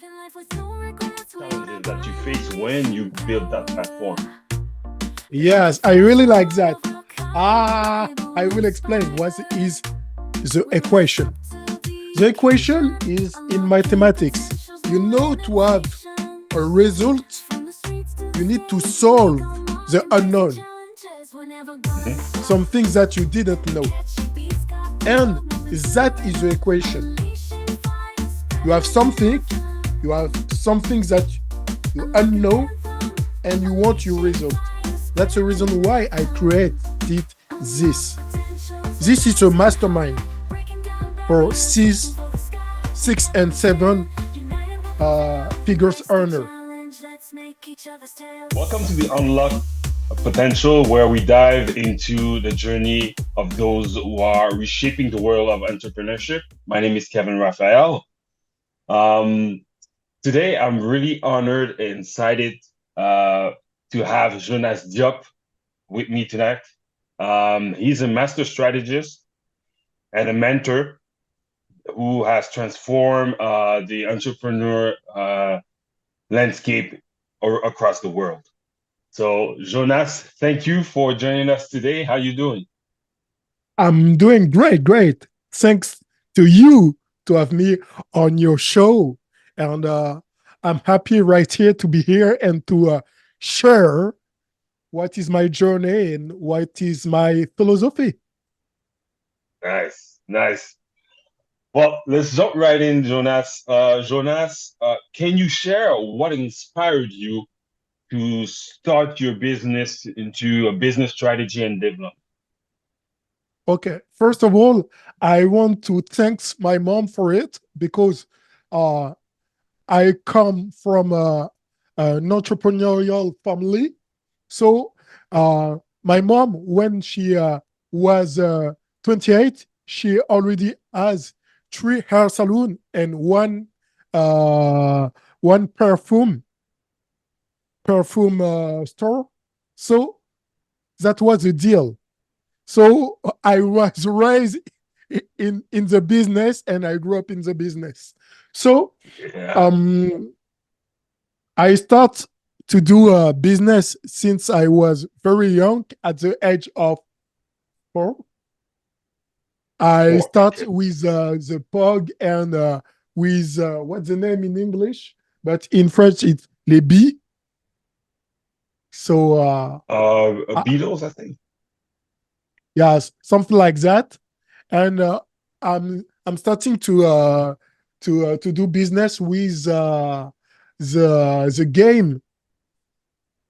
challenges that you face when you build that platform? Yes, I really like that. I will explain what is the equation. The equation is in mathematics. You know, to have a result, you need to solve the unknown, Mhm. some things that you didn't know. And that is the equation. You have something, you have some things that you unknow, and you want your result. That's the reason why I created this. This is a mastermind for six and seven figures earner. Welcome to the Unlock Potential, where we dive into the journey of those who are reshaping the world of entrepreneurship. My name is Kevin Raphael. Um, Today, I'm really honored and excited uh, to have Jonas Diop with me tonight. He's a master strategist and a mentor who has transformed the entrepreneur landscape across the world. So, Jonas, thank you for joining us today. How you doing? I'm doing great, great. Thanks to you to have me on your show. And I'm happy right here to be here and to share what is my journey and what is my philosophy. Nice, nice. Well, let's jump right in, Jonas. Jonas, can you share what inspired you to start your business into a business strategy and development? Okay, first of all, I want to thank my mom for it because uh, I come from an entrepreneurial family. So my mom, when she was 28, she already has three hair salon and uh, one perfume store. So that was the deal. So I was raised in the business and I grew up in the business. So Yeah. um, I start to do a business since I was very young. At the age of 4, I Four. start Okay. with the pug and with what's the name in English, but in French it's les billes. So Beatles, I think. yes, something like that. And I'm starting to do business with the game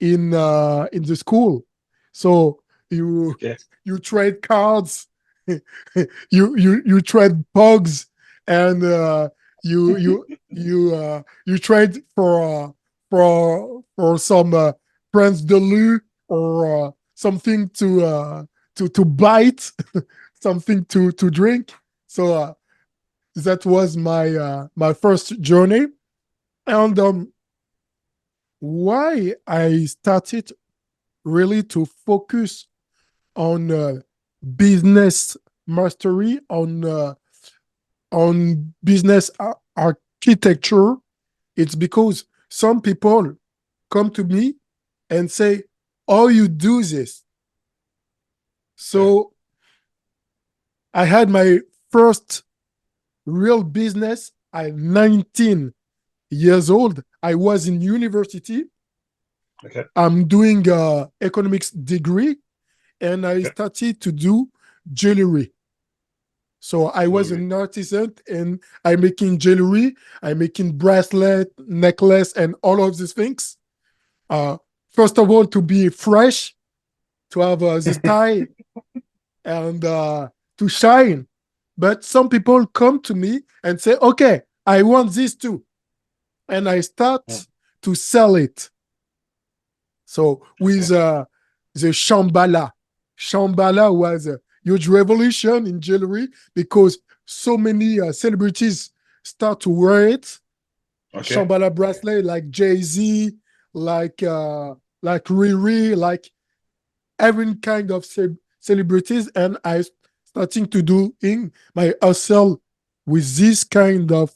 in the school. So you Okay. you trade cards, you trade pugs, and you trade for some Prince de Lu or something to bite, something to drink. So that was my first journey, and why I started really to focus on business mastery, on business architecture. It's because some people come to me and say, "Oh, you do this." Okay. So I had my first real business at 19 years old. I was in university. Okay. I'm doing a economics degree, and I Okay. started to do jewelry. So I was Jewelry. an artisan and I'm making jewelry, I'm making bracelet, necklace, and all of these things. Uh, First of all, to be fresh, to have the style and to shine. But some people come to me and say, okay, I want this too. And I start to sell it. So Okay. with the Shambhala. Shambhala was a huge revolution in jewelry because so many celebrities start to wear it. Okay. Shambhala bracelet like Jay-Z, like Riri, like every kind of celebrities, and I starting to do in my hustle with this kind of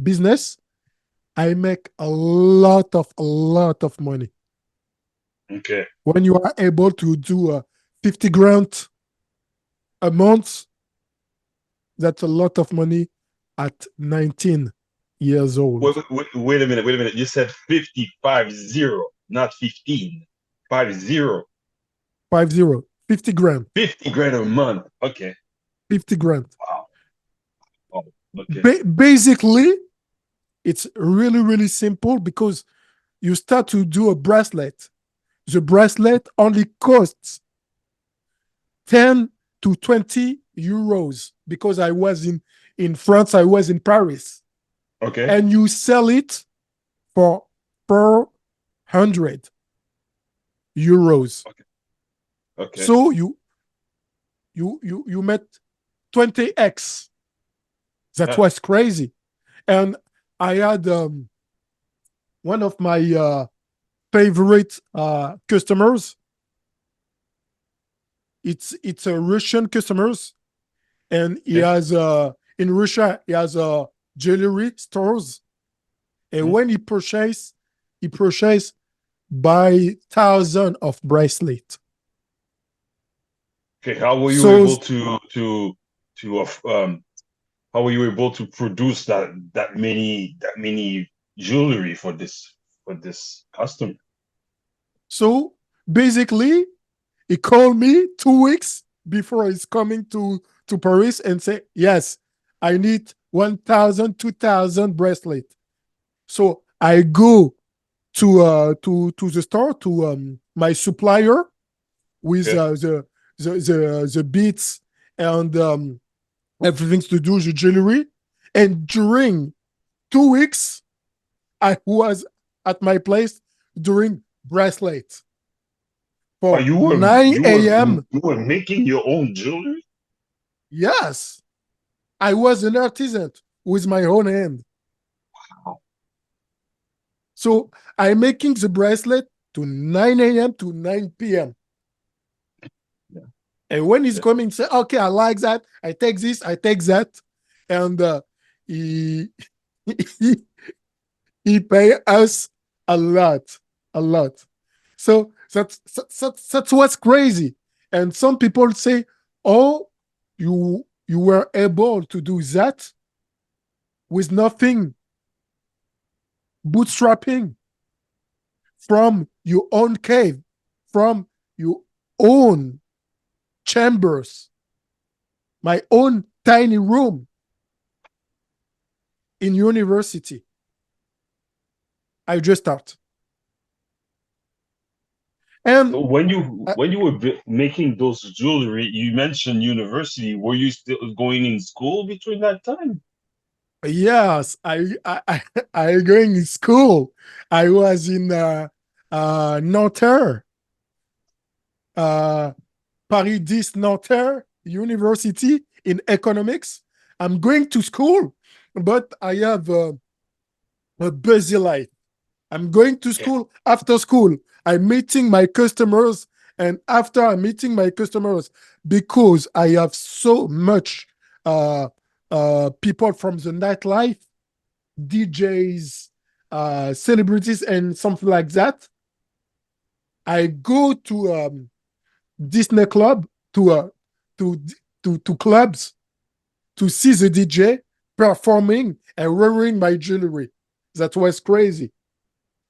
business. I make a lot of money. Okay. When you are able to do 50 grand a month, that's a lot of money at 19 years Wait, old. wait a minute. Wait a minute. You said 50, 50, not 15. 50. 50, 50 grand, 50 grand a month. Okay. 50 grand. Wow. Oh, okay. Basically, it's really, really simple because you start to do a bracelet. The bracelet only costs 10 to 20 euros because I was in France, I was in Paris. Okay. And you sell it for 400 euros. Okay. Okay. So you met 20x. That Yeah. was crazy. And I had one of my favorite customers. It's a Russian customers, and he Okay. has in Russia he has jewelry stores. And Mhm. when he purchased by thousand of bracelet. Okay. How were you So able to how were you able to produce that many jewelry for this customer? so basically, he called me 2 weeks before he's coming to Paris and say, yes, I need 1,000, 2,000 bracelet. So I go to the store to my supplier with Okay. the beads and everything to do the jewelry. And during 2 weeks, I was at my place doing bracelet Oh, for you were 9 a.m. you were making your own jewelry? Yes, I was an artisan with my own hand. Wow. So I'm making the bracelet to 9 a.m. to 9 p.m. Yeah. And when he's Yeah. coming, say, okay, I like that. I take this, I take that. And he, he he pay us a lot. So that's what's crazy. And some people say, oh, you were able to do that with nothing, bootstrapping from your own cave, from your own chambers, my own tiny room in university. I just start. And So when you were making those jewelry, you mentioned university. Were you still going in school between that time? yes, I going in school. I was in Nanterre, uh, Paris 10 Nanterre University in economics. I'm going to school, but I have a busy life. I'm going to Okay. school after school. I'm meeting my customers, and after I'm meeting my customers, because I have so much uh, people from the nightlife, DJs, celebrities, and something like that. I go to Disney Club to to clubs to see the DJ performing and wearing my jewelry. That was crazy.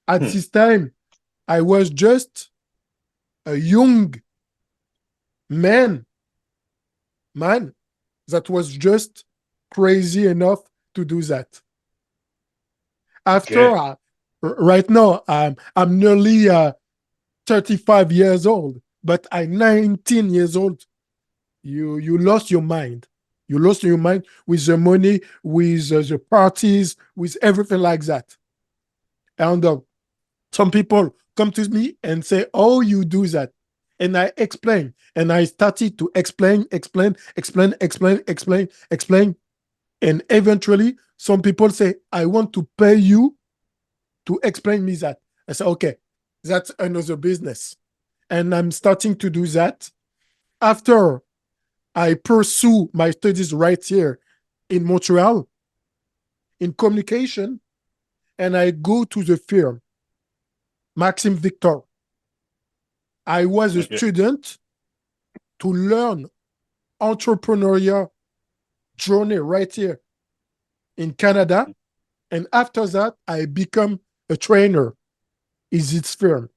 At Hmm. this time, I was just a young man, man, that was just crazy enough to do that. Okay. After right now, I'm nearly 35 years old, but I'm 19 years old. You lost your mind. You lost your mind with the money, with the parties, with everything like that. And some people come to me and say, "Oh, you do that," and I explain, and I started to explain, and eventually, some people say, "I want to pay you to explain me that." I say, "Okay, that's another business," and I'm starting to do that. After I pursue my studies right here in Montreal in communication, and I go to the firm, Maxim Victor. I was a Okay. student to learn entrepreneurial journey right here in Canada. And after that, I become a trainer in this firm.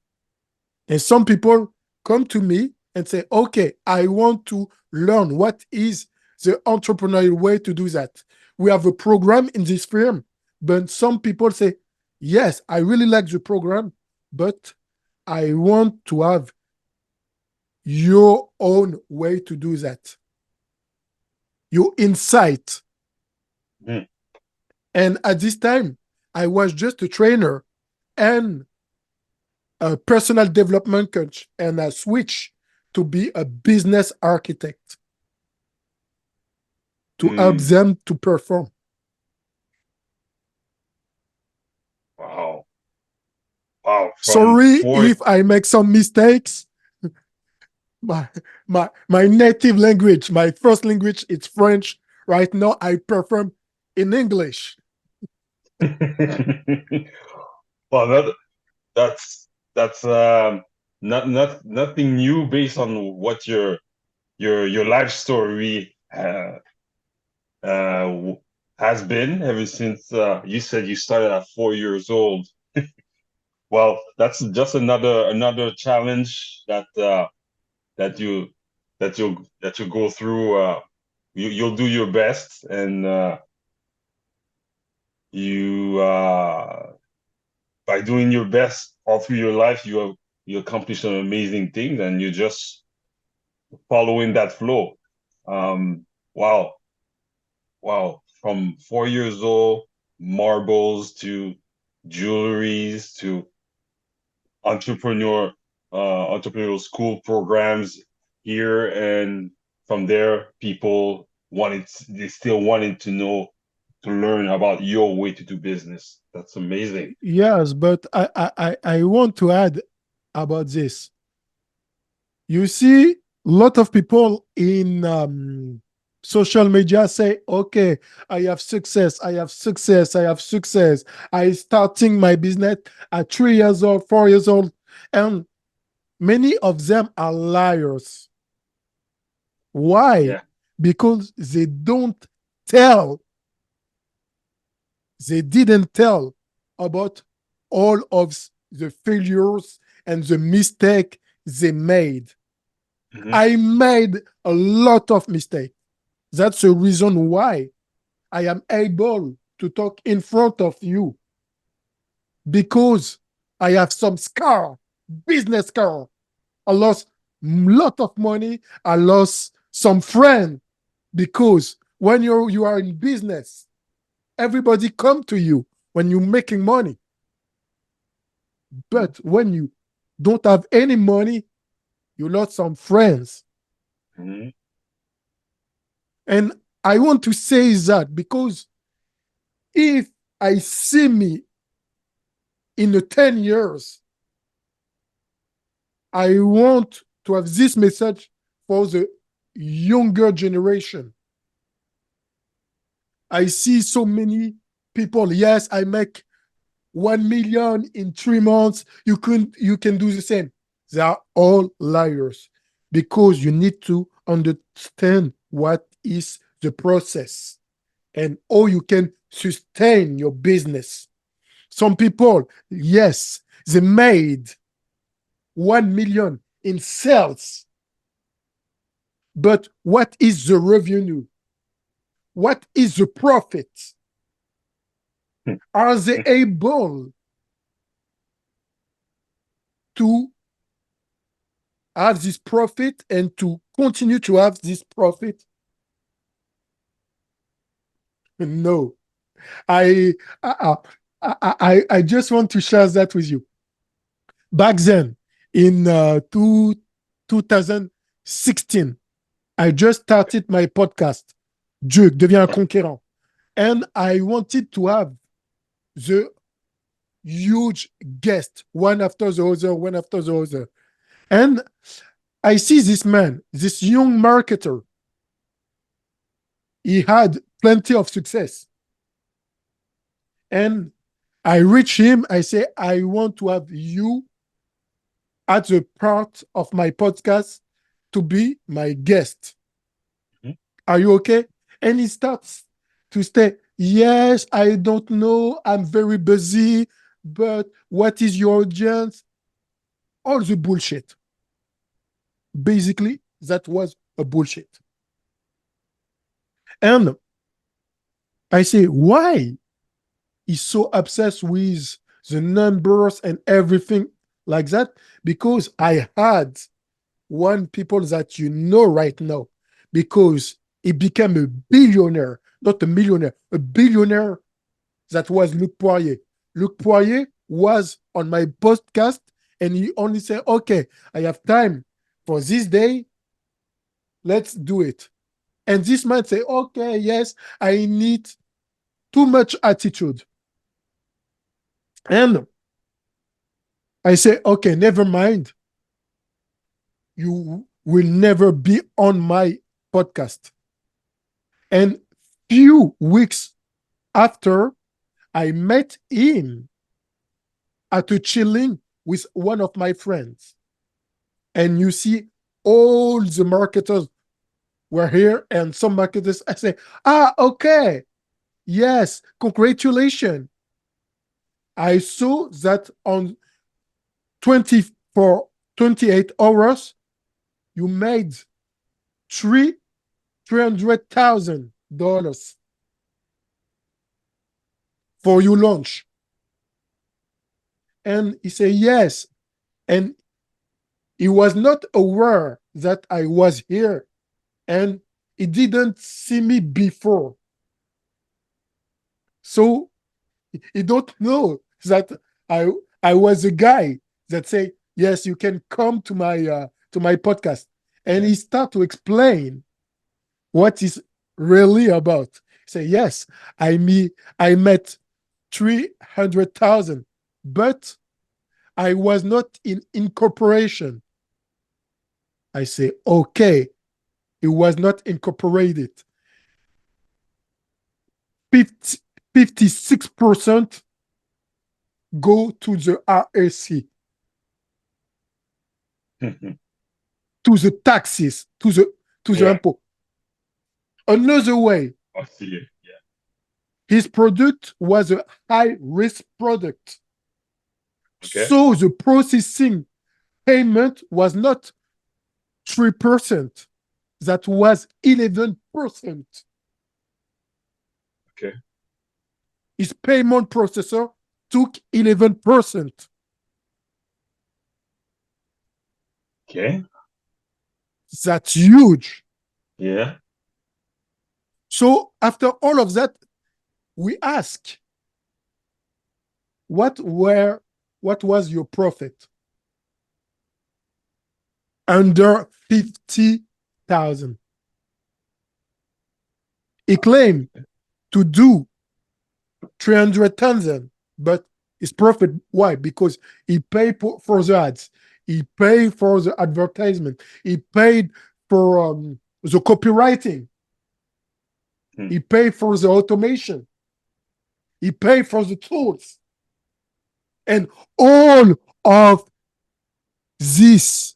And some people come to me and say, okay, I want to learn what is the entrepreneurial way to do that. We have a program in this firm, but some people say, yes, I really like the program, but I want to have your own way to do that, your insight. Mhm. And at this time, I was just a trainer and a personal development coach, and I switched to be a business architect to help Mm. them to perform. Wow. Wow. From Sorry four. if I make some mistakes. My, my native language, my first language, it's French. Right now, I perform in English. Well, that's nothing new based on what your life story uh, has been ever since you said you started at 4 years old. Well, that's just another challenge that you that you go through. You'll do your best, and you by doing your best all through your life, you accomplish some amazing things, and you're just following that flow. Wow, wow! From 4 years old, marbles to jewelries to entrepreneur entrepreneurial school programs here, and from there people wanted they still wanted to know to learn about your way to do business. That's amazing. Yes, but I want to add about this. You see, a lot of people in social media say, okay, I have success, I have success, I have success. I starting my business at 3 years old, 4 years old. And many of them are liars. Why? Yeah. Because tell, they didn't tell about all of the failures and the mistake they made. Hmm. I made a lot of mistakes. That's the reason why I am able to talk in front of you, because I have some scar, business scar. I lost a lot of money. I lost some friends because when you are in business, everybody come to you when you're making money. But when you don't have any money, you lost some friends. Hmm. And I want to say that because if I see me in the 10 years, I want to have this message for the younger generation. I see so many people. Yes, I make 1 million in 3 months. You can do the same. They are all liars because you need to understand what is the process and how you can sustain your business. Some people, yes, they made 1 million in sales, but what is the revenue? What is the profit? Are they able to have this profit and to continue to have this profit? No. I I, I just want to share that with you. Back then, in 2016, I just started my podcast, Dieu devient un conquérant. And I wanted to have the huge guest, one after the other, one after the other. And I see this man, this young marketer, he had plenty of success. And I reach him. I say, I want to have you at the part of my podcast to be my guest. Mhm. Are you okay? And he starts to say, yes, I don't know. I'm very busy, but what is your audience? All the bullshit. Basically, that was a bullshit. And I say, why he's so obsessed with the numbers and everything like that? Because I had one people that you know right now, because he became a billionaire, not a millionaire, a billionaire. That was Luc Poirier. Luc Poirier was on my podcast and he only said, okay, I have time for this day. Let's do it. And this man say, okay, yes, I need too much attitude. And I say, okay, never mind. You will never be on my podcast. And few weeks after, I met him at a chilling with one of my friends. And you see, all the marketers were here, and some marketers, I say, okay, yes, congratulations. I saw that on 24, 28 hours, you made three $300,000 for your launch. And he said, yes. And he was not aware that I was here. And he didn't see me before. So he don't know that I I was a guy that say, yes, you can come to my podcast. And Yeah. he start to explain what is really about. Say, yes, I met 300,000, but I was not in incorporation. I say, okay, it was not incorporated. 50, 56% go to the RSC, to the taxes, to the Yeah. impôt. Another way, I see it. Yeah. his product was a high risk product. Okay. So the processing payment was not 3%, that was 11%. Okay. His payment processor took 11%. Okay. That's huge. Yeah. So after all of that, we ask, what were what was your profit? Under 50,000. He claimed to do 300,000, but his profit, why? Because he paid for the ads, he paid for the advertisement, he paid for the copywriting, Hmm. he paid for the automation, he paid for the tools, and all of this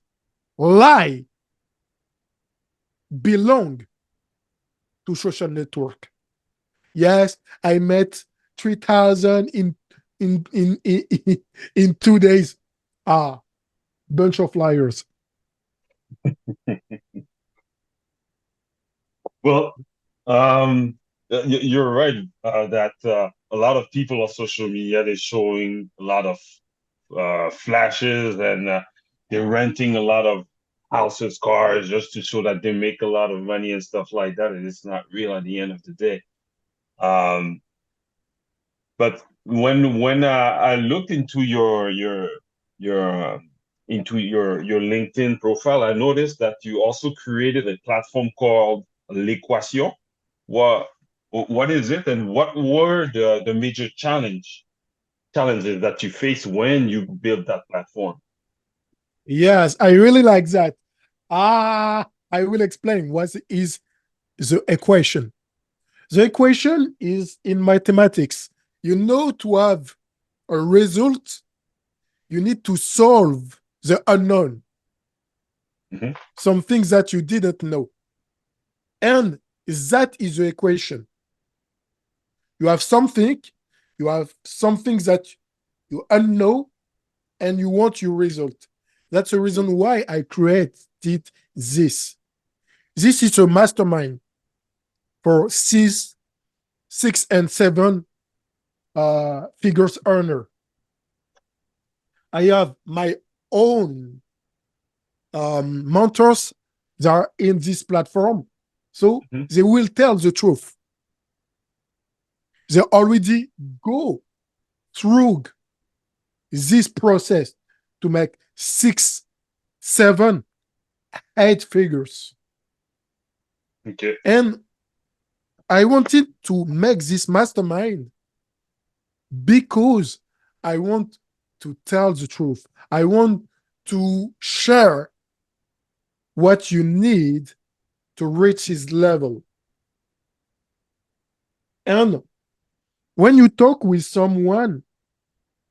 lie belong to social network. Yes, I met 3,000 in 2 days. Ah, bunch of liars. Well, you're right that a lot of people on social media they're showing a lot of flashes and they're renting a lot of houses, cars just to show that they make a lot of money and stuff like that, and it's not real at the end of the day. Um, but when I looked into your into your LinkedIn profile, I noticed that you also created a platform called L'Equation. What what is it, and what were the major challenges that you faced when you built that platform? Yes, I really like that. I will explain what is the equation. The equation is in mathematics. You know to have a result, you need to solve the unknown, Hmm. some things that you didn't know. And that is the equation. You have something, you have some things that you unknow, and you want your result. That's the reason why I created this. This is a mastermind for six and seven figures earner. I have my own mentors that are in this platform. So Hmm. they will tell the truth. They already go through this process to make six, seven, eight figures. Okay. And I wanted to make this mastermind because I want to tell the truth. I want to share what you need to reach his level. And when you talk with someone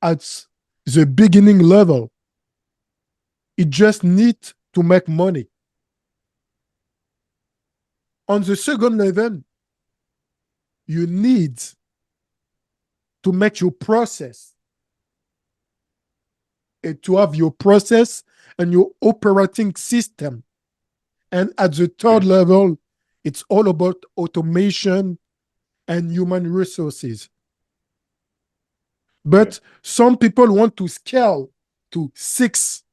at the beginning level, it just needs to make money. On the second level, you need to make your process and to have your process and your operating system. And at the third Okay. level, it's all about automation and human resources. Okay. But some people want to scale to six,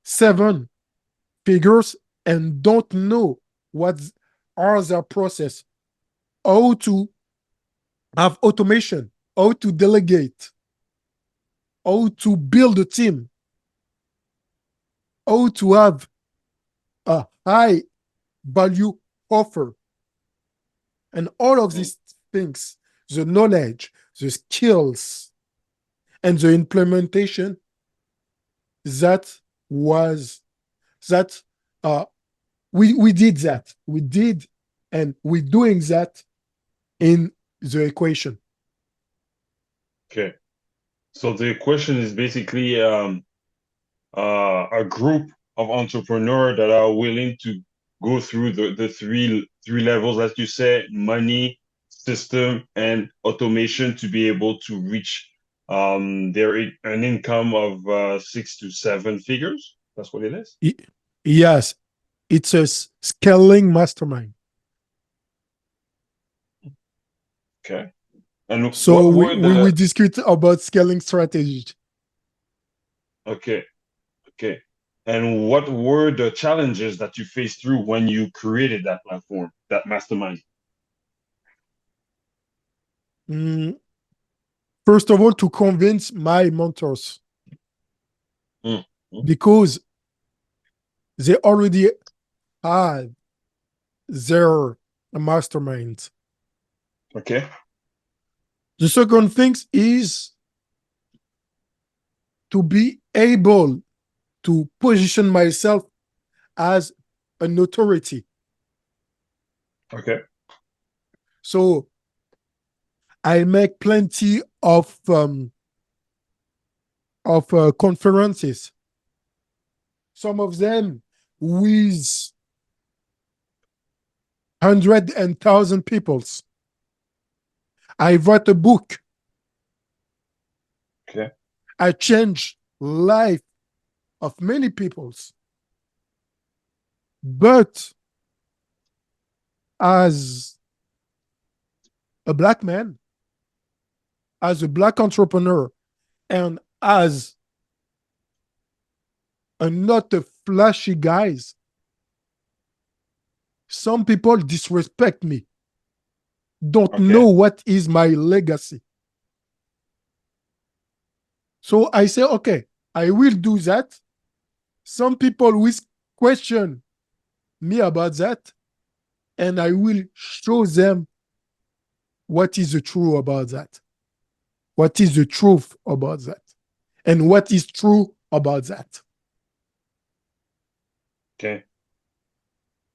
seven figures and don't know what are their process, how to have automation, how to delegate, how to build a team, how to have a high value offer. And all of Mm. these things, the knowledge, the skills, and the implementation, that was that we did that. We did and we're doing that in the equation. Okay. So the question is basically a group of entrepreneurs that are willing to go through the three levels, as you say, money, system, and automation to be able to reach an income of 6 to 7 figures. That's what it is. Yes, it's a scaling mastermind. Okay. And So what we, were we, we the discussed about scaling strategy. okay, okay. And what were the challenges that you faced through when you created that platform, that mastermind? Mm, First of all, to convince my mentors Mm, mm, because they already had their mastermind. okay, The second thing is to be able to position myself as an authority. okay, So I make plenty of conferences. Some of them with 100,000 peoples. I wrote a book. okay, I changed life of many peoples. But as a black man, as a black entrepreneur, and as a not a flashy guys, some people disrespect me, don't know okay, what is my legacy. So I say, okay, I will do that. Some people will question me about that, and I will show them what is the truth about that, what is the truth about that, and what is true about that. okay.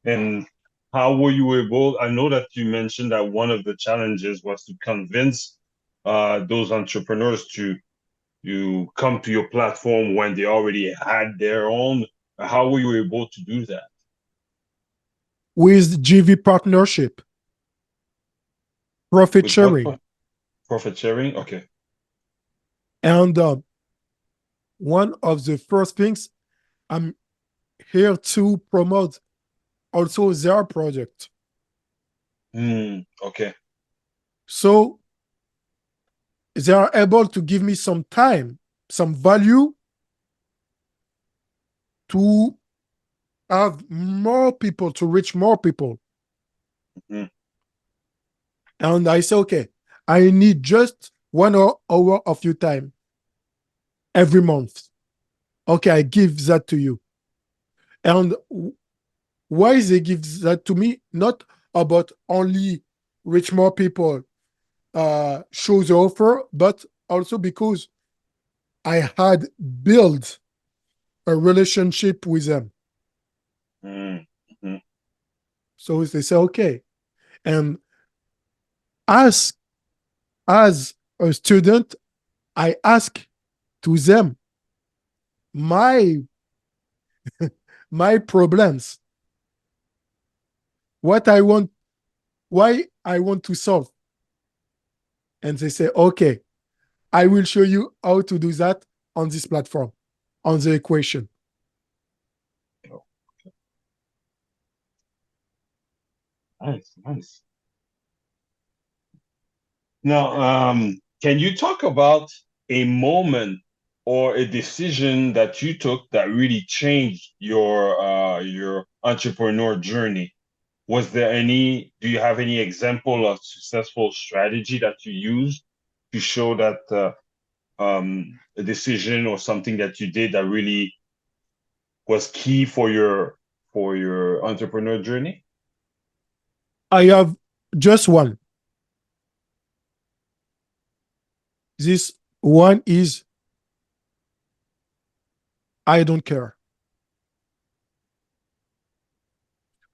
And how were you able? I know that you mentioned that one of the challenges was to convince those entrepreneurs to you come to your platform when they already had their own? How were you able to do that? with GV partnership, profit With what sharing, profit sharing? Okay. and one of the first things I'm here to promote also their project. Okay. So they are able to give me some time, some value to have more people, to reach more people. Mm, And I say, okay, I need just 1 hour of your time every month. Okay, I give that to you. And why they give that to me? Not about only reach more people, show the offer, but also because I had built a relationship with them. mm, mm, So they say, okay. And as as a student, I ask to them my my problems, what I want, why I want to solve. And they say, okay, I will show you how to do that on this platform, on the equation. oh, nice, nice. Now, can you talk about a moment or a decision that you took that really changed your entrepreneur journey? Was there any, do you have any example of successful strategy that you used to show that a decision or something that you did that really was key for your entrepreneur journey? I have just one. This one is I don't care.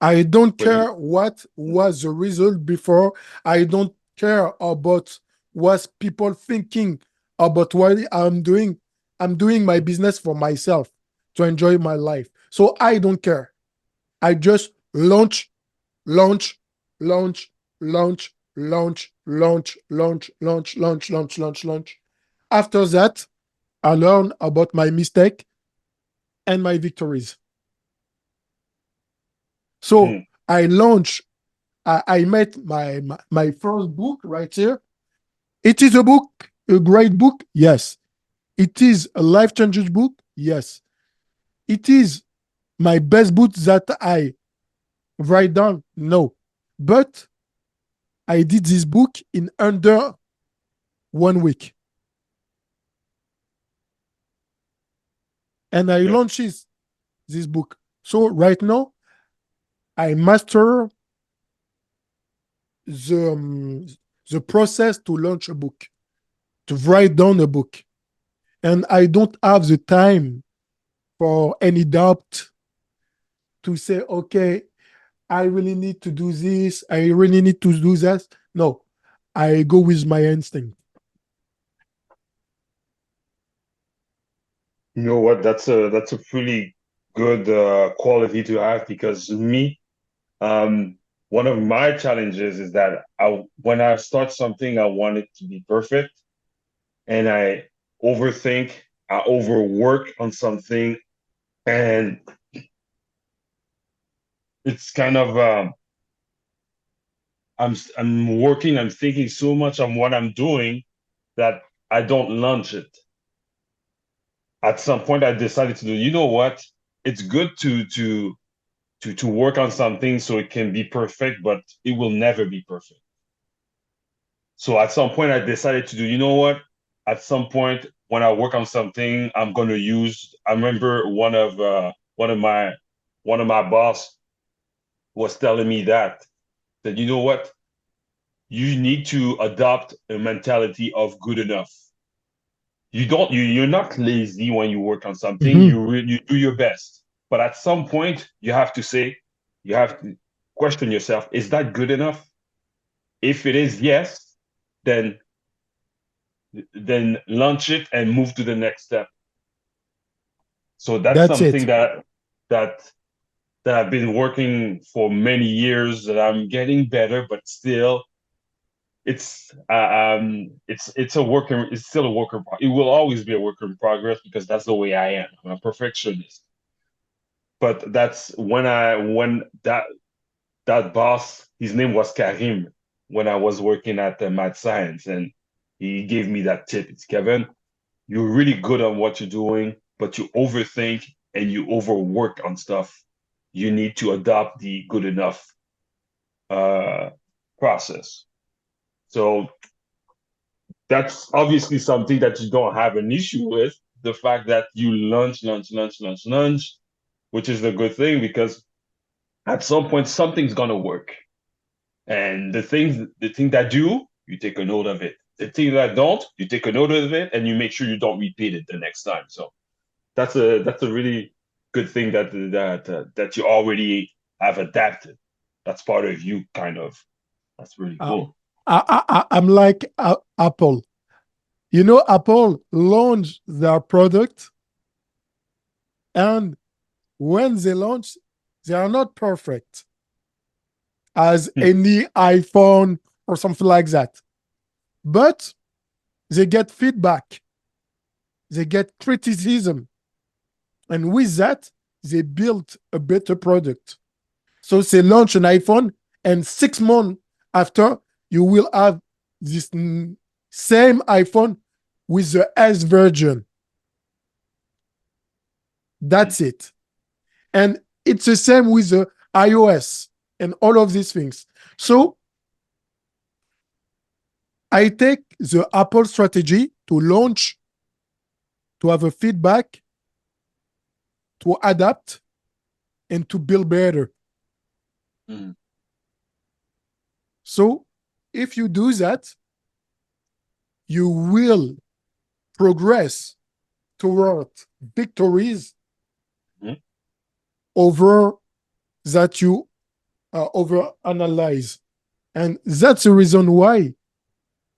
I don't When you care what was the result before. I don't care about what people thinking about what I'm doing. I'm doing my business for myself to enjoy my life. So I don't care. I just launch, launch, launch, launch, launch, launch, launch, launch, launch, launch, launch, launch. After that, I learn about my mistake and my victories. So mm, I launch I made my first book right here. It is a book, a great book. Yes. It is a life changing book. Yes. It is my best book that I write down. No. But I did this book in under 1 week. And I yeah, launched this book. So right now, I master the, um, the process to launch a book, to write down a book. And I don't have the time for any doubt to say, okay, I really need to do this. I really need to do that. No, I go with my instinct. you know what? That's a pretty good quality to have because me, one of my challenges is that when I start something, I want it to be perfect, and I overthink, I overwork on something, and it's kind of I'm working, I'm thinking so much on what I'm doing that I don't launch it. At some point, I decided to do, you know what? It's good to work on something so it can be perfect, but it will never be perfect. So at some point, I decided to do, you know what? At some point, when I work on something, I'm going to use. I remember one of my boss was telling me that you know what? You need to adopt a mentality of good enough. You're not lazy when you work on something. Mhm. You do your best, but at some point, you have to question yourself: Is that good enough? If it is yes, then then launch it and move to the next step. So that's That's something it. that that I've been working for many years, that I'm getting better, but still it's a work in, it's still a work in it will always be a work in progress because that's the way I am. I'm a perfectionist. But that's when that boss, his name was Karim, when I was working at Math Science, and he gave me that tip. It's Kevin, you're really good on what you're doing, but you overthink and you overwork on stuff. You need to adopt the good enough uh, process. So that's obviously something that you don't have an issue with. The fact that you lunch, which is a good thing because at some point something's gonna work. And the thing that do, you take a note of it. The thing that don't, you take a note of it and you make sure you don't repeat it the next time. So that's a really good thing that you already have adapted. That's part of you, kind of. That's really Uh, cool. I'm like Apple. You know, Apple launched their product, and when they launch, they are not perfect as Hmm. any iPhone or something like that. But they get feedback, they get criticism, and with that, they built a better product. So they launch an iPhone, and 6 months after, you will have this same iPhone with the S version. That's it. And it's the same with the iOS and all of these things. So I take the Apple strategy to launch, to have a feedback, to adapt, and to build better. Hmm. So if you do that, you will progress toward victories Hmm. over that you over analyze. And that's the reason why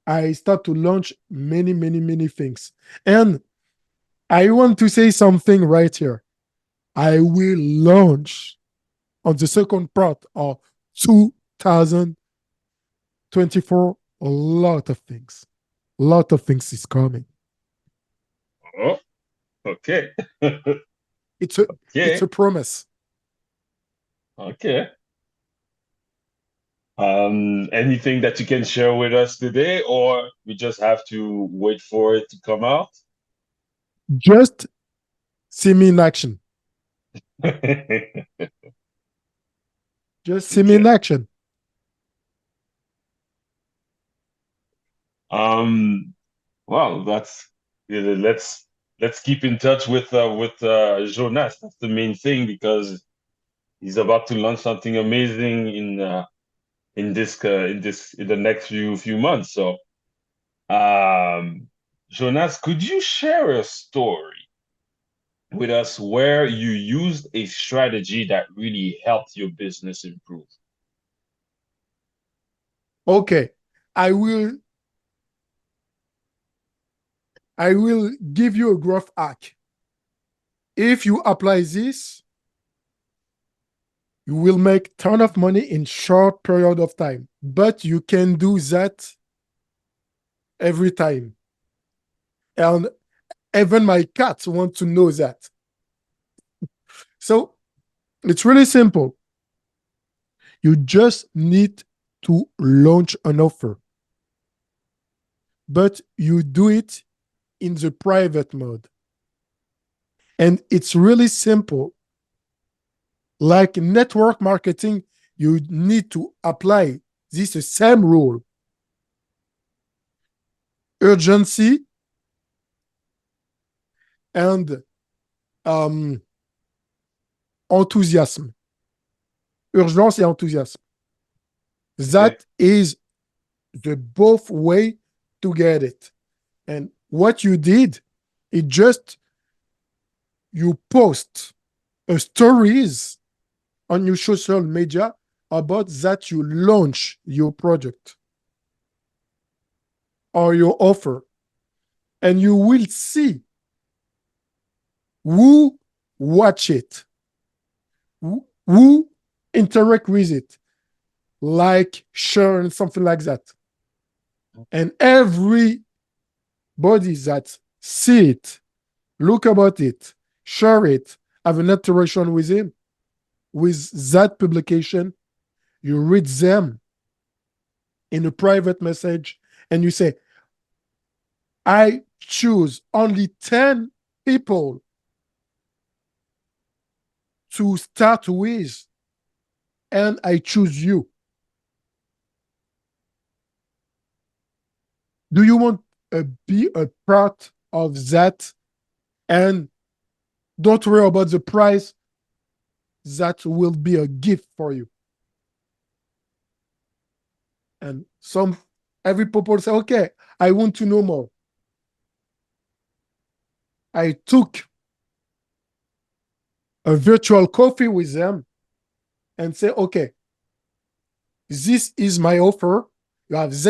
I start to launch many, many, many things. And I want to say something right here. I will launch on the second part of 2024 a lot of things. A lot of things is coming. Oh, okay. It's a it's Okay. a promise. Okay. Anything that you can share with us today, or we just have to wait for it to come out? Just see me in action. Just see me in Okay. action. Um, well, that's yeah, let's keep in touch with Jonas. That's the main thing because he's about to launch something amazing in the next few months. So, Jonas, could you share a story with us where you used a strategy that really helped your business improve? Okay. I will I will give you a growth hack. If you apply this, you will make ton of money in short period of time. But you can do that every time. And even my cats want to know that. So it's really simple. You just need to launch an offer, but you do it in the private mode. And it's really simple. Like network marketing, you need to apply this same rule: urgency and um, enthusiasm. Urgence et enthousiasme. Okay. That is the both way to get it. And what you did, it just you post a stories on your social media about that you launch your product or your offer. and you will see who watch it, who interact with it, like, share, and something like that. And everybody that see it, look about it, share it, have an interaction with him, with that publication, you read them in a private message, and you say, I choose only 10 people to start with, and I choose you. Do you want to be a part of that? And don't worry about the price, that will be a gift for you. And every people say, okay, I want to know more. I took a virtual coffee with them and say, okay, this is my offer. You have this.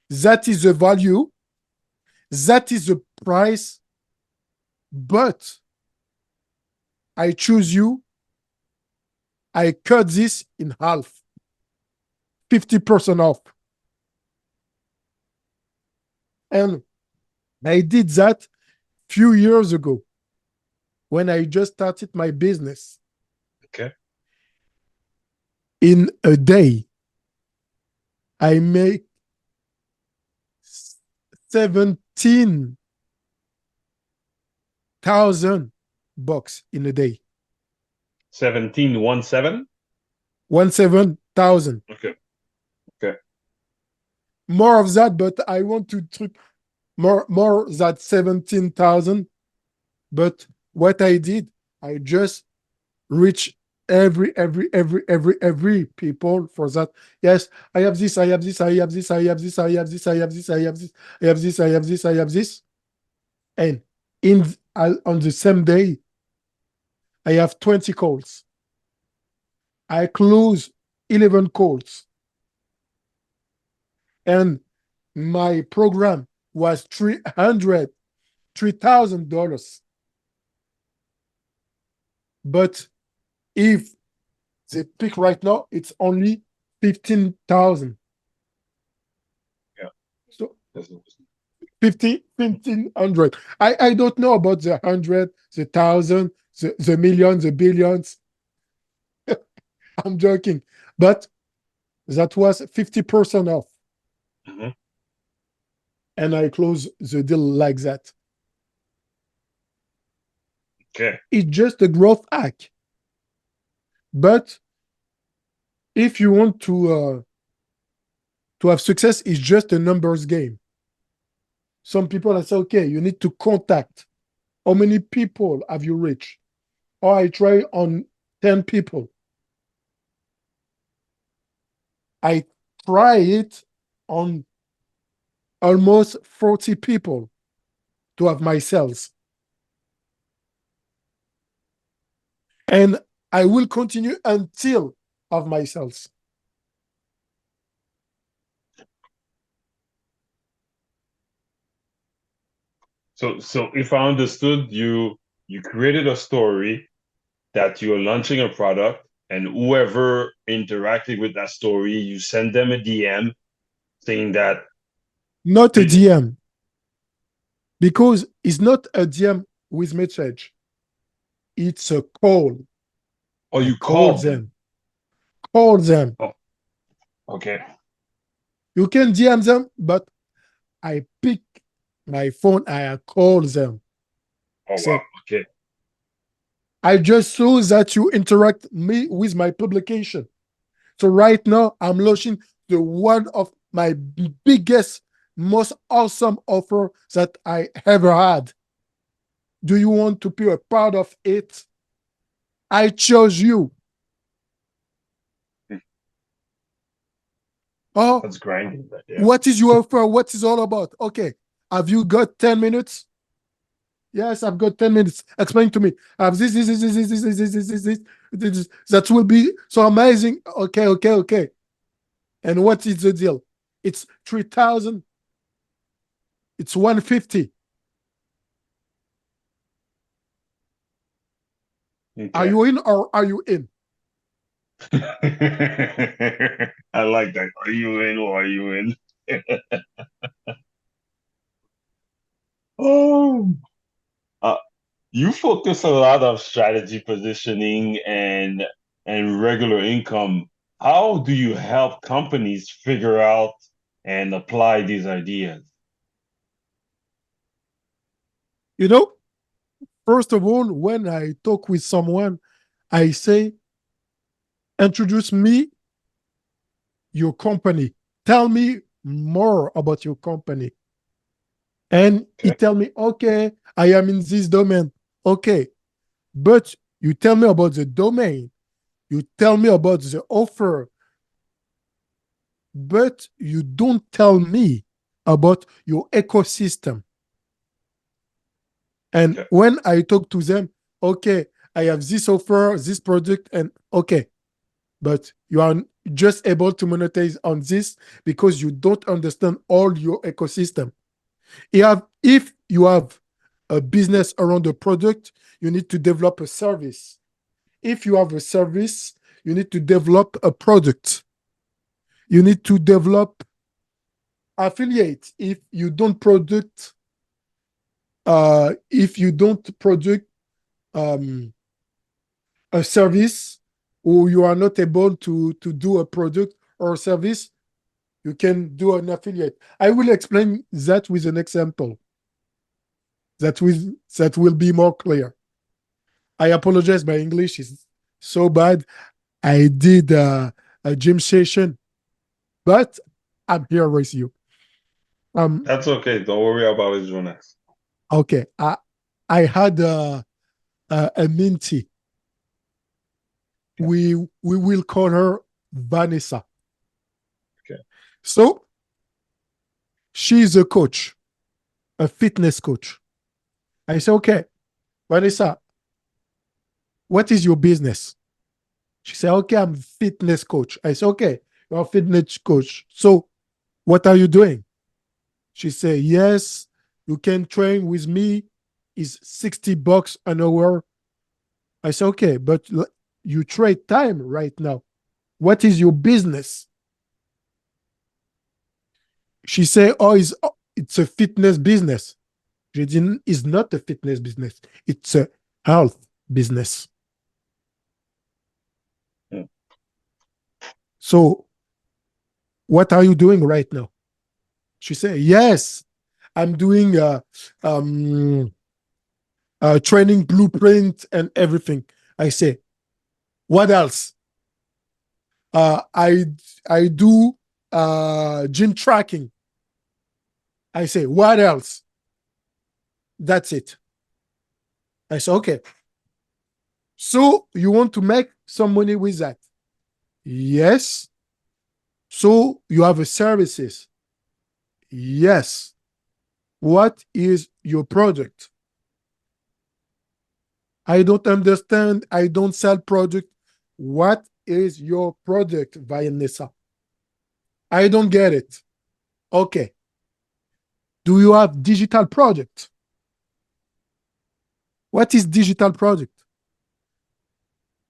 That is the value. That is the price. But I choose you. I cut this in half, 50% off. And I did that few years ago when I just started my business. Okay. In a day, I make $17,000 in a day. 1717. 17,000. Okay. Okay. More of that, but I want to trip more that 17,000. But what I did, I just reach every people for that. Yes, I have this, I have this, I have this, I have this, I have this, I have this, I have this, I have this, I have this, I have this. And on the same day, I have 20 calls. I close 11 calls. And my program was $3,000. But if the peak right now, it's only 15,000. Yeah. So That's 1,500. I don't know about the 100, the 1,000, the million, the billions. I'm joking. But that was 50% off. Mhm. And I close the deal like that. Okay. It's just a growth hack. But if you want to have success, it's just a numbers game. Some people I say, okay, you need to contact. How many people have you reached? Or I try on 10 people. I try it on almost 40 people to have my sales. And I will continue until of my sales. So if I understood you, you created a story that you're launching a product, and whoever interacted with that story, you send them a DM saying that, Not a DM, because it's not a DM with message. It's a call. or I you call called them. them. Call them. Oh, okay. You can DM them, but I pick my phone, I call them. Oh wow. Say, Okay. I just saw that you interact me with my publication. So right now, I'm launching the one of my biggest, most awesome offer that I ever had. Do you want to be a part of it? I chose you. Hmm. Oh, That's grinding. Yeah. what is your offer? What is all about? Okay. Have you got 10 minutes? Yes, I've got 10 minutes. Explain to me. I have this. That will be so amazing. Okay. And what is the deal? It's 3,000. It's 150. Are Okay. you in or are you in? I like that. Are you in or are you in? Oh, uh, you focus a lot of strategy positioning and regular income. How do you help companies figure out and apply these ideas? You know, first of all, when I talk with someone, I say, introduce me, your company. Tell me more about your company. And he Okay. tell me, okay, I am in this domain. Okay. But you tell me about the domain. You tell me about the offer, but you don't tell me about your ecosystem. And Okay. when I talk to them, okay, I have this offer, this product, and okay, but you are just able to monetize on this because you don't understand all your ecosystem. If you have a business around a product, you need to develop a service. If you have a service, you need to develop a product. You need to develop affiliate. If you don't produce um, a service, or you are not able to do a product or a service, you can do an affiliate. I will explain that with an example that will be more clear. I apologize, my English is so bad. I did a gym session, but I'm here with you. Um, That's okay. Don't worry about it, Jonas. okay, I had a minty. Okay. We will call her Vanessa. Okay. So she's a coach, a fitness coach. I say, okay, Vanessa, what is your business? She said, okay, I'm a fitness coach. I said, okay, you're a fitness coach. So what are you doing? She said, yes, you can train with me. It's $60 an hour. I said, okay, but you trade time right now. What is your business? She said, oh, it's a fitness business. Je dis, it's not a fitness business. It's a health business. Hmm. So what are you doing right now? She said, yes, I'm doing a training blueprint and everything. I say, what else? Uh, I I do gym tracking. I say, what else? That's it. I say, okay. So you want to make some money with that? Yes. So you have a services? Yes. What is your product? I don't understand. I don't sell product. What is your product, Vanessa? I don't get it. Okay. Do you have digital product? What is digital product?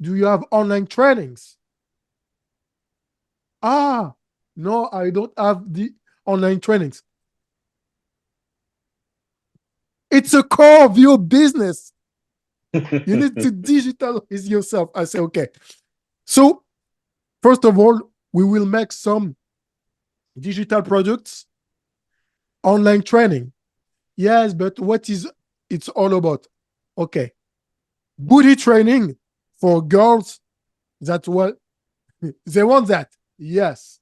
Do you have online trainings? Ah, no, I don't have the online trainings. It's a core of your business. You need to digitalize yourself. I say, okay. So, first of all, we will make some digital products, online training. Yes, but what is it's all about? Okay. Booty training for girls. That's what they want that. Yes.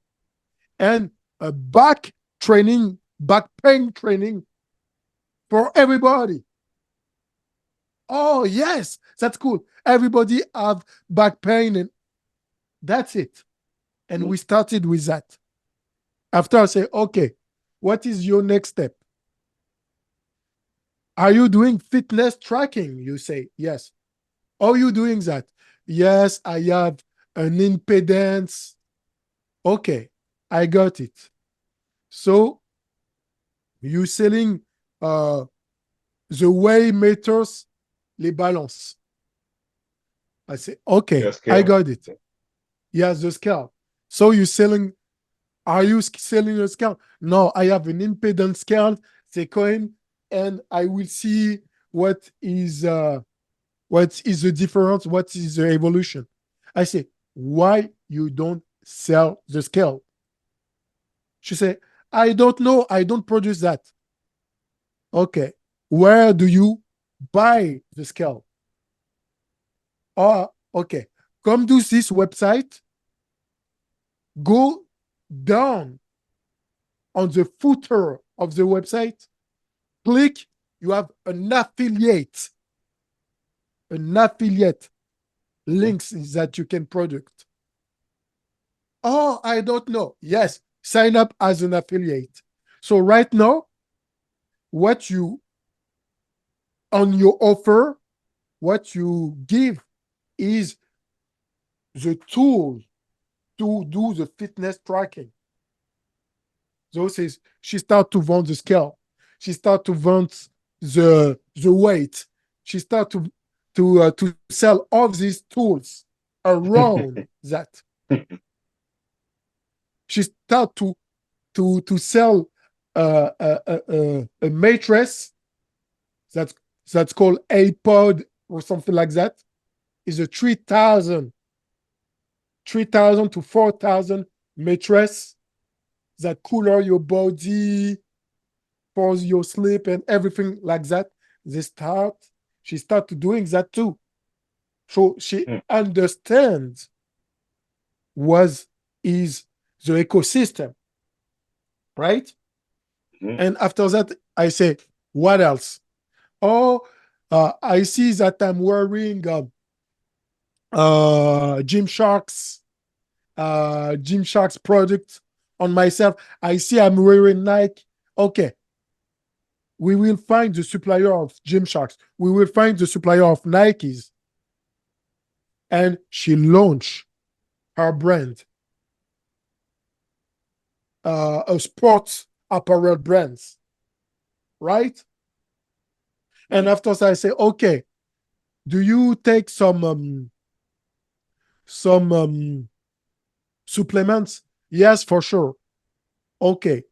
And a back training, back pain training for everybody. Oh, yes. That's cool. Everybody have back pain and that's it. And we started with that. After I say, okay, what is your next step? Are you doing fitness tracking? You say, yes. Are you doing that? Yes, I have an impedance. Okay, I got it. So You selling uh, the way meters les balances. I say, okay, Yeah, I scale. got it. Yes, the scale. So you selling, are you selling a scale? No, I have an impedance scale, the coin, and I will see what is the difference, what is the evolution. I say, why you don't sell the scale? She say, I don't know, I don't produce that. Okay, where do you buy the scale? Oh, okay, come to this website, go down on the footer of the website, click, you have an affiliate Mhm. links that you can product. Oh, I don't know. Yes, sign up as an affiliate. So right now, what you on your offer, what you give is the tool to do the fitness tracking. So says she start to vend the scale. She start to vend the weight. She start to sell all these tools around that. She start to sell a mattress that's that's called a pod or something like that. Is a 3,000 to 4,000 mattress that cooler your body for your sleep and everything like that. They start, she started doing that too. So she Mhm. understands what is the ecosystem, right? Mhm. And after that, I say, what else? Oh, I see that I'm wearing Gymshark's Gymshark's product on myself. I see I'm wearing Nike. Okay, we will find the supplier of Gymsharks. We will find the supplier of Nikes, and she launched her brand, a sports apparel brands, right? And Mhm. after that, I say, okay, do you take some supplements? Yes, for sure. Okay.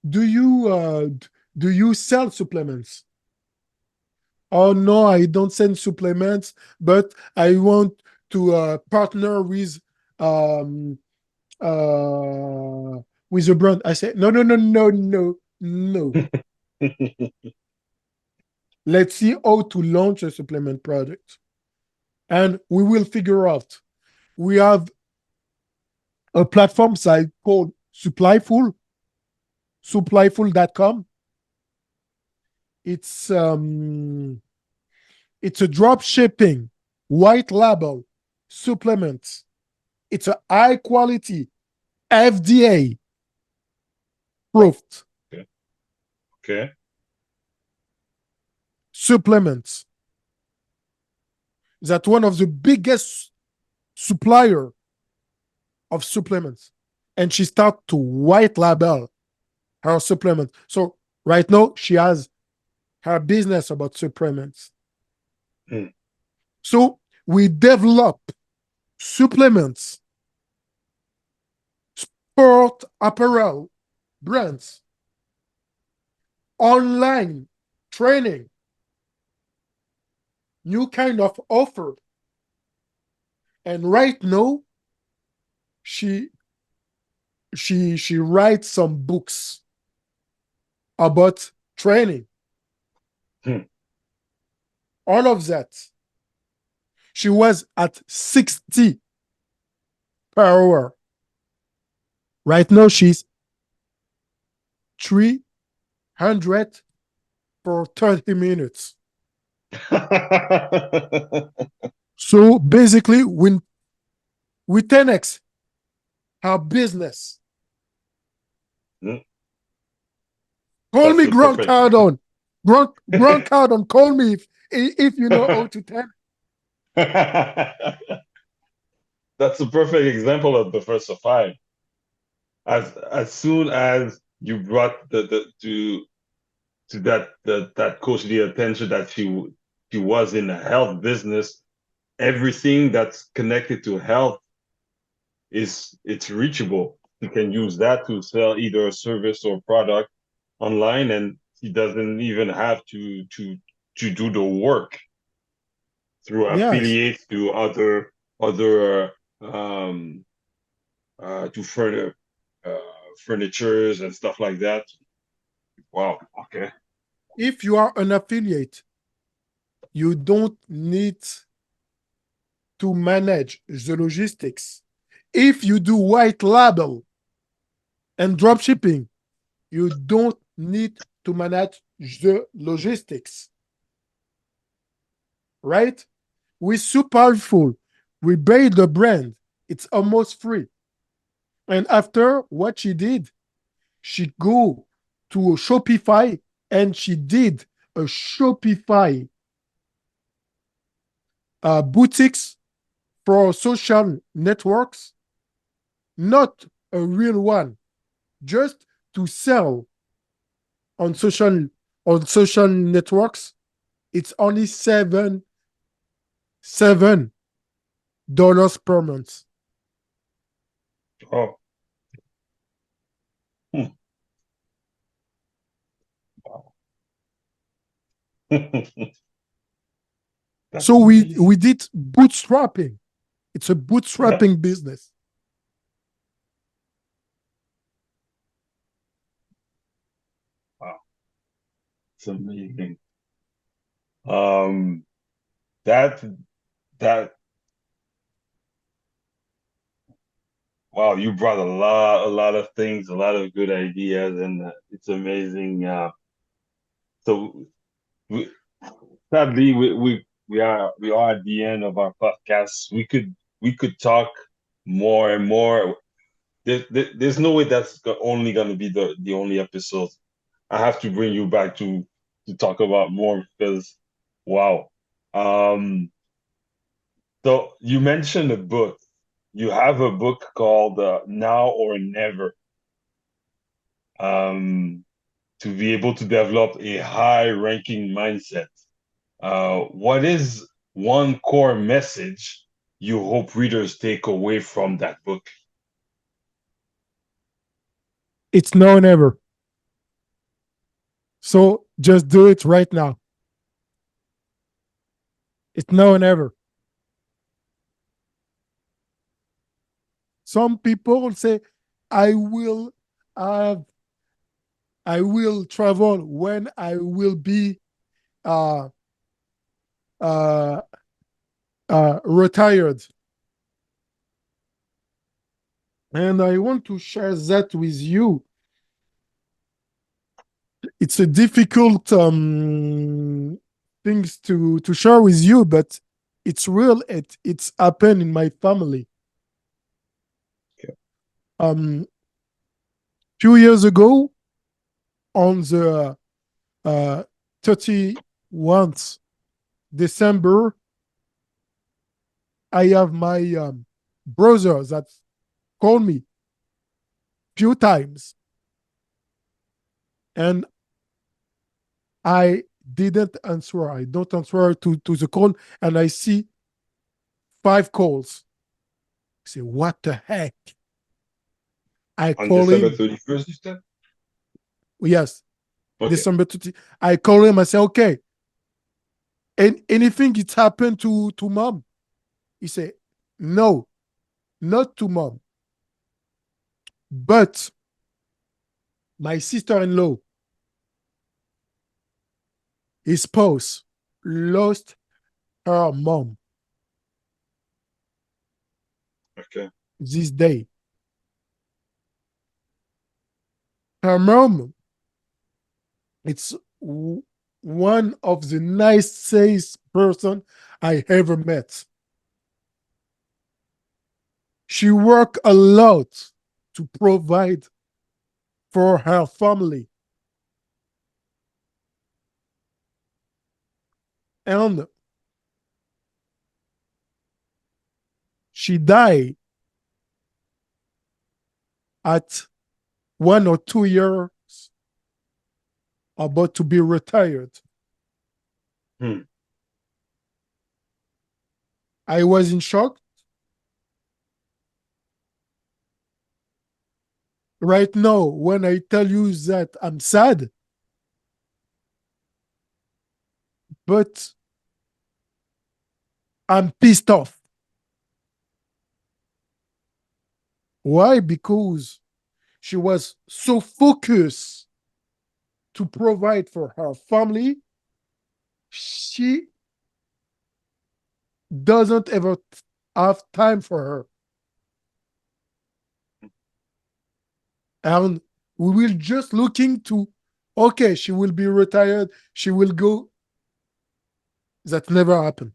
Do you sell supplements? Oh no, I don't sell supplements, but I want to partner um with a brand. I say no, no, no, no, no, no. Let's see how to launch a supplement product, and we will figure out. We have a platform site called supplyful.com. It's um it's a drop shipping white label supplements. It's a high quality FDA approved Okay. Okay. supplements that one of the biggest supplier of supplements. And she start to white label her supplements. So right now she has her business about supplements. Mhm. So we develop supplements, sport apparel brands, online training, new kind of offer. And right now, she she writes some books about training. Mhm. All of that. She was at 60 per hour. Right now, she's 300 for 30 minutes. So basically, when we 10x her business, Mhm. call That's me the Grant perfect. Cardone. Grant Cardone, call me if you know how to 10. That's the perfect example of diversify. As soon as you brought the to that coach the attention that she was in the health business. Everything that's connected to health is it's reachable. You can use that to sell either a service or product online, and he doesn't even have to do the work through Yes. affiliates to other to further uh furnitures and stuff like that. Wow. Okay. If you are an affiliate, you don't need to manage the logistics. If you do white label and drop shipping, you don't need to manage the logistics, right? We're so powerful. We build the brand. It's almost free. And after what she did, she go to Shopify and she did a Shopify boutiques for social networks, not a real one, just to sell on social networks. It's only $7 per month. Oh. Hmm. Wow. That's So we amazing. did bootstrapping. It's a Yeah. bootstrapping business. Wow. It's amazing. Um, that that wow, you brought a lot of things, a lot of good ideas, and it's amazing. So we, sadly, we are at the end of our podcast. We could talk more and more. There's no way that's only going to be the only episode. I have to bring you back to talk about more because wow. Um, so you mentioned a book. You have a book called Now or Never. Um, to be able to develop a high ranking mindset. What is one core message you hope readers take away from that book? It's now or never. So just do it right now. It's now or never. Some people say, I will have, I will travel when I will be uh, uh, retired. And I want to share that with you. It's a difficult things to share with you, but it's real. It's happened in my family. Few years ago, on the 31st December, I have my brother that called me few times, and I didn't answer. I don't answer to the call, and I see 5 calls. I say, what the heck? I On call December him. 31st, you said? Yes, Okay. December 20. I call him. I say, okay. And anything it's happened to mom? He say, no, not to mom, but my sister-in-law, his spouse, lost her mom Okay. this day. Her mom, it's one of the nicest person I ever met. She worked a lot to provide for her family, and she died at 1 or 2 year about to be retired. Hmm. I was in shock. Right now, when I tell you that I'm sad, but I'm pissed off. Why? Because she was so focused to provide for her family, she doesn't ever have time for her. And we will just looking to, okay, she will be retired, she will go. That never happened.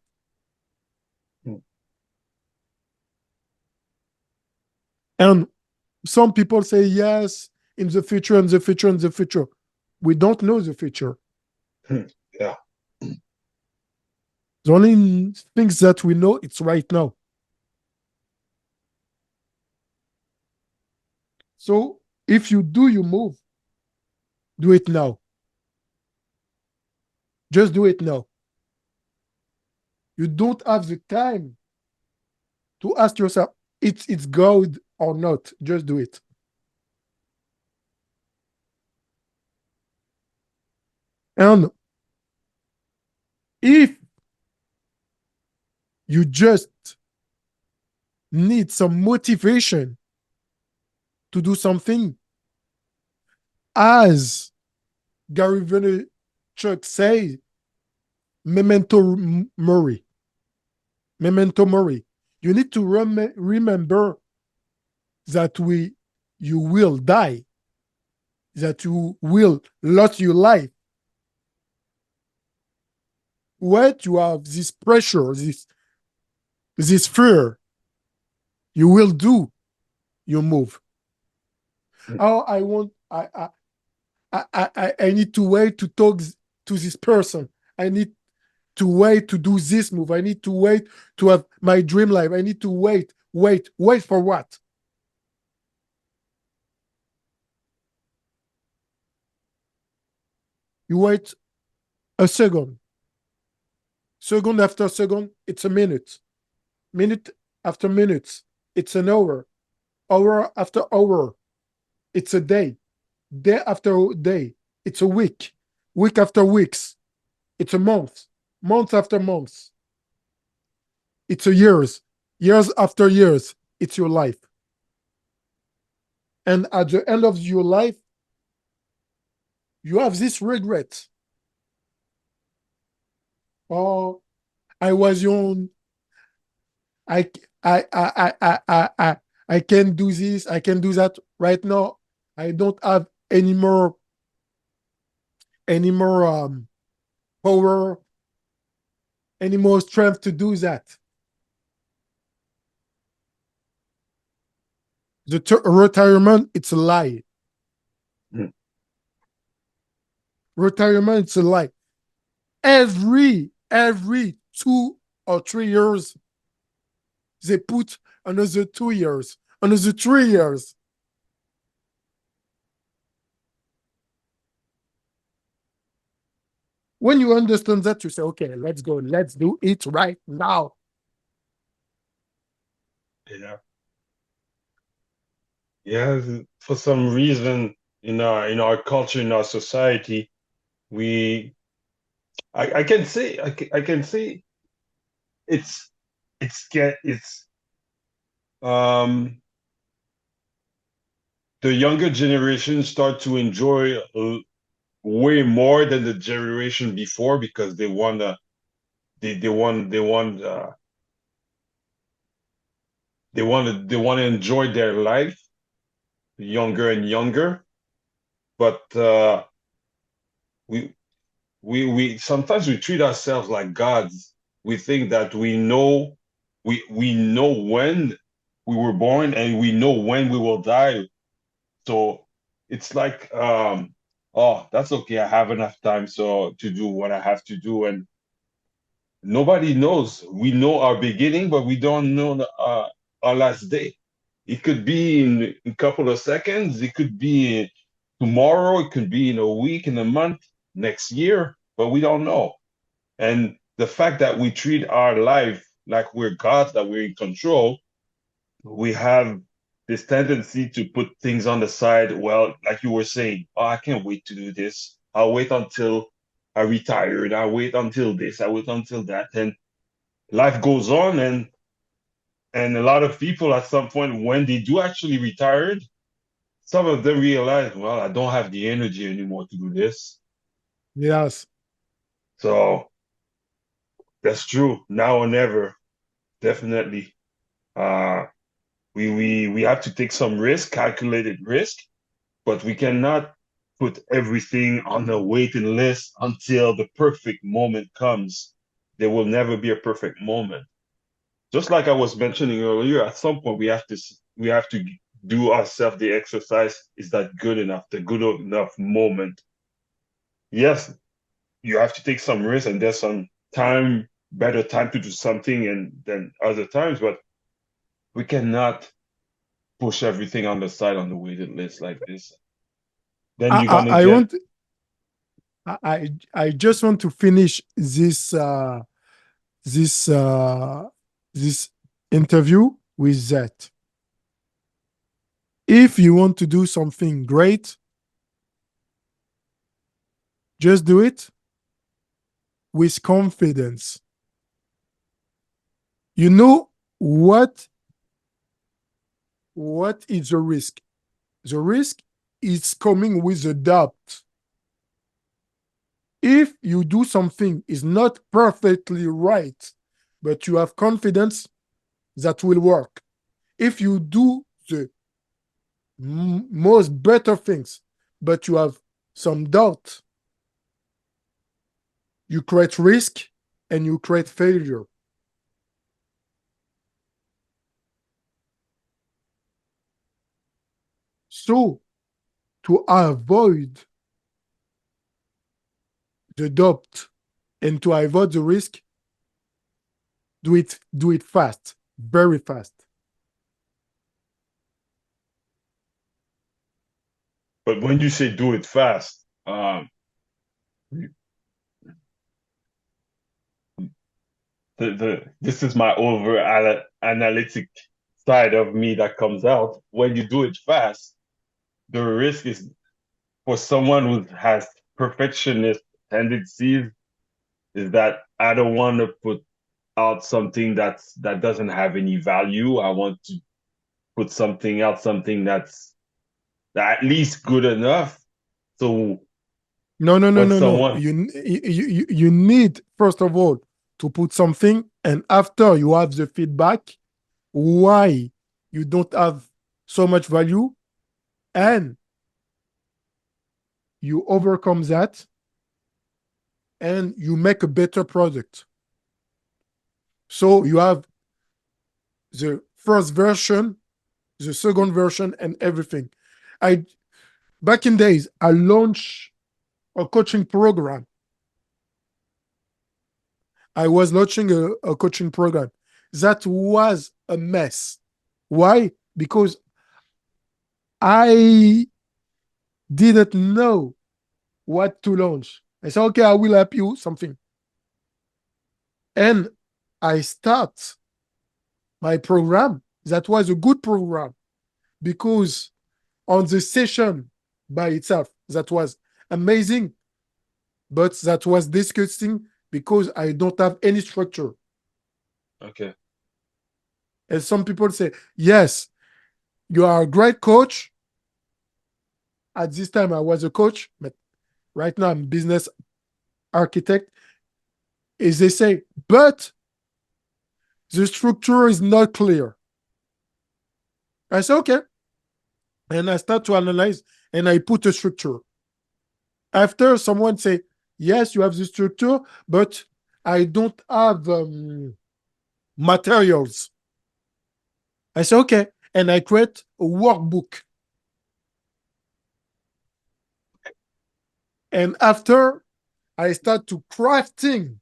Hmm. And some people say yes, in the future, in the future, in the future. We don't know the future. Hmm. Yeah. The only things that we know, it's right now. So if you do, you move, do it now. Just do it now. You don't have the time to ask yourself, it's good or not. Just do it. And if you just need some motivation to do something, as Gary Vaynerchuk says, memento mori, memento mori. You need to remember that you will die, that you will lose your life. What you have this pressure, this fear, you will do. You move. Hmm. Oh, I want. I need to wait to talk to this person. I need to wait to do this move. I need to wait to have my dream life. I need to wait for what? You wait a second, second after second, it's a minute, minute after minute, it's an hour, hour after hour, it's a day, day after day, it's a week, week after weeks, it's a month, month after month, it's a years, years after years, it's your life. And at the end of your life, you have this regret. Oh, I was young. I I I I I I can do this. I can do that. Right now, I don't have any more power, any more strength to do that. The retirement, it's a lie. Hmm. Retirement, it's a lie. Every 2 or 3 years, they put another 2 years, another 3 years. When you understand that, you say, okay, let's go, let's do it right now. Yeah. Yeah. For some reason, in our culture, in our society, we I can say it's it's um the younger generation start to enjoy way more than the generation before because they want to enjoy their life younger and younger, but we we sometimes we treat ourselves like gods. We think that we know when we were born and we know when we will die. So it's like, oh, that's okay. I have enough time so to do what I have to do, and nobody knows. We know our beginning, but we don't know our last day. It could be in a couple of seconds. It could be tomorrow. It could be in a week, in a month. next year, but we don't know. And the fact that we treat our life like we're gods, that we're in control, we have this tendency to put things on the side. Well, like you were saying, oh, I can't wait to do this. I'll wait until I retired. I'll wait until this. I wait until that. And life goes on, and a lot of people at some point when they do actually retire, some of them realize, well, I don't have the energy anymore to do this. Yes. So that's true. Now or never, definitely. Uh, we have to take some risk, calculated risk, but we cannot put everything on the waiting list until the perfect moment comes. There will never be a perfect moment. Just like I was mentioning earlier, at some point we have to do ourselves the exercise. Is that good enough? The good enough moment? Yes, you have to take some risk, and there's some time, better time to do something, and than other times. But we cannot push everything on the side on the waiting list like this. Then I, you're gonna I, I get want I just want to finish this this interview with that. If you want to do something great, just do it with confidence. You know what is the risk? The risk is coming with the doubt. If you do something is not perfectly right, but you have confidence that will work. If you do the most better things, but you have some doubt, you create risk and you create failure. So to avoid the doubt and to avoid the risk, do it fast, very fast. but when you say do it fast, the this is my over analytic side of me that comes out. When you do it fast, the risk is for someone who has perfectionist tendencies is that I don't want to put out something that doesn't have any value. I want to put something out, something that's at least good enough. So No, no, no, when no, no. someone You need first of all to put something, and after you have the feedback, why you don't have so much value, and you overcome that, and you make a better product. So you have the first version, the second version, and everything. I Back in days, I launched a coaching program. I was launching a coaching program that was a mess. Why? Because I didn't know what to launch. I said, okay, I will help you something. And I start my program. That was a good program because on the session by itself, that was amazing, but that was disgusting because I don't have any structure. okay, And some people say, yes, you are a great coach. At this time, I was a coach, but right now I'm business architect. Is they say, but the structure is not clear. I say, okay. And I start to analyze and I put a structure. After someone say, yes, you have the structure, but I don't have materials. I say, okay. And I create a workbook. And after I start to crafting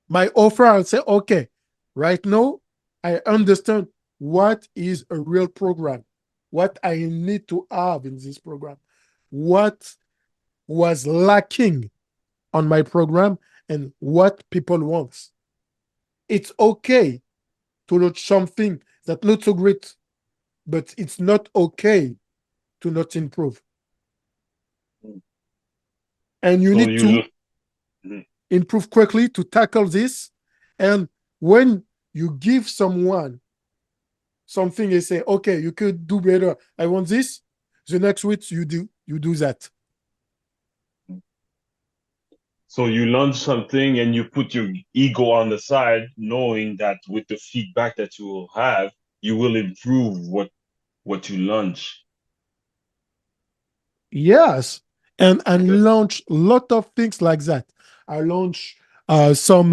my offer, I'll say, okay, right now I understand what is a real program, what I need to have in this program, what was lacking on my program and what people want. It's okay to launch something that looks so great, but it's not okay to not improve. And you So need you to look. Mhm. improve quickly to tackle this. And when you give someone something and say, okay, you could do better, I want this, the next week you do that. So you launch something and you put your ego on the side, knowing that with the feedback that you will have, you will improve what you launch. Yes, and Okay. launch a lot of things like that. I launch some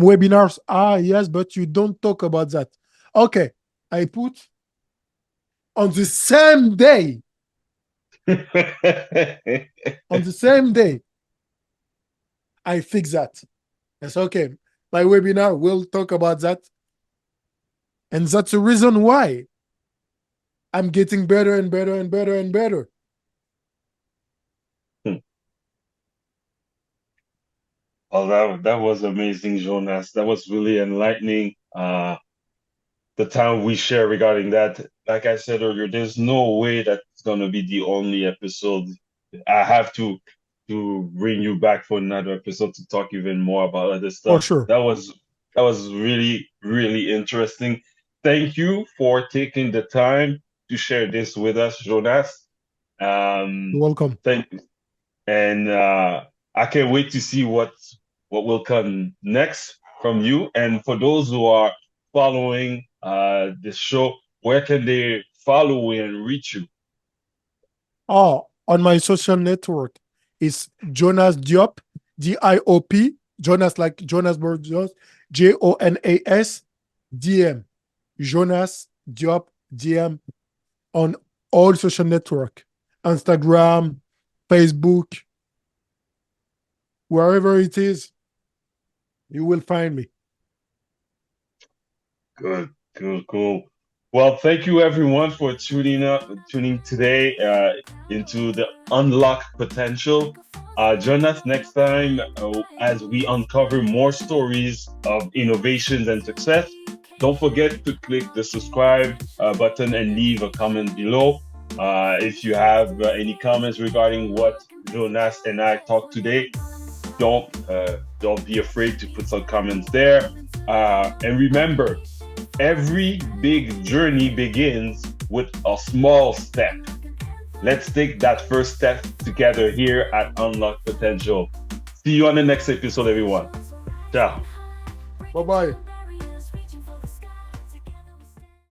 webinars. Ah, yes, but you don't talk about that. Okay, I put on the same day, on the same day, I fix that. That's okay. My webinar will talk about that, and that's the reason why I'm getting better and better and better and better. Oh, that was amazing, Jonas. That was really enlightening. The time we share regarding that. Like I said earlier, there's no way that's gonna be the only episode. I have to bring you back for another episode to talk even more about other For stuff. sure. That was really, really interesting. Thank you for taking the time to share this with us, Jonas. You're Um, welcome. thank and I can't wait to see what will come next from you. And for those who are following this show, where can they follow and reach you? Oh, on my social network, it's Jonas Diop, Diop, Jonas like Jonas Borges, Jonas DM, Jonas Diop DM on all social network, Instagram, Facebook, wherever it is, you will find me. Good, cool, cool. Well, thank you everyone for tuning today into the unlock potential. Join us next time as we uncover more stories of innovations and success. Don't forget to click the subscribe button and leave a comment below. If you have any comments regarding what Jonas and I talked today, don't be afraid to put some comments there. And remember, every big journey begins with a small step. Let's take that first step together here at Unlock Potential. See you on the next episode, everyone. Ciao. Bye bye.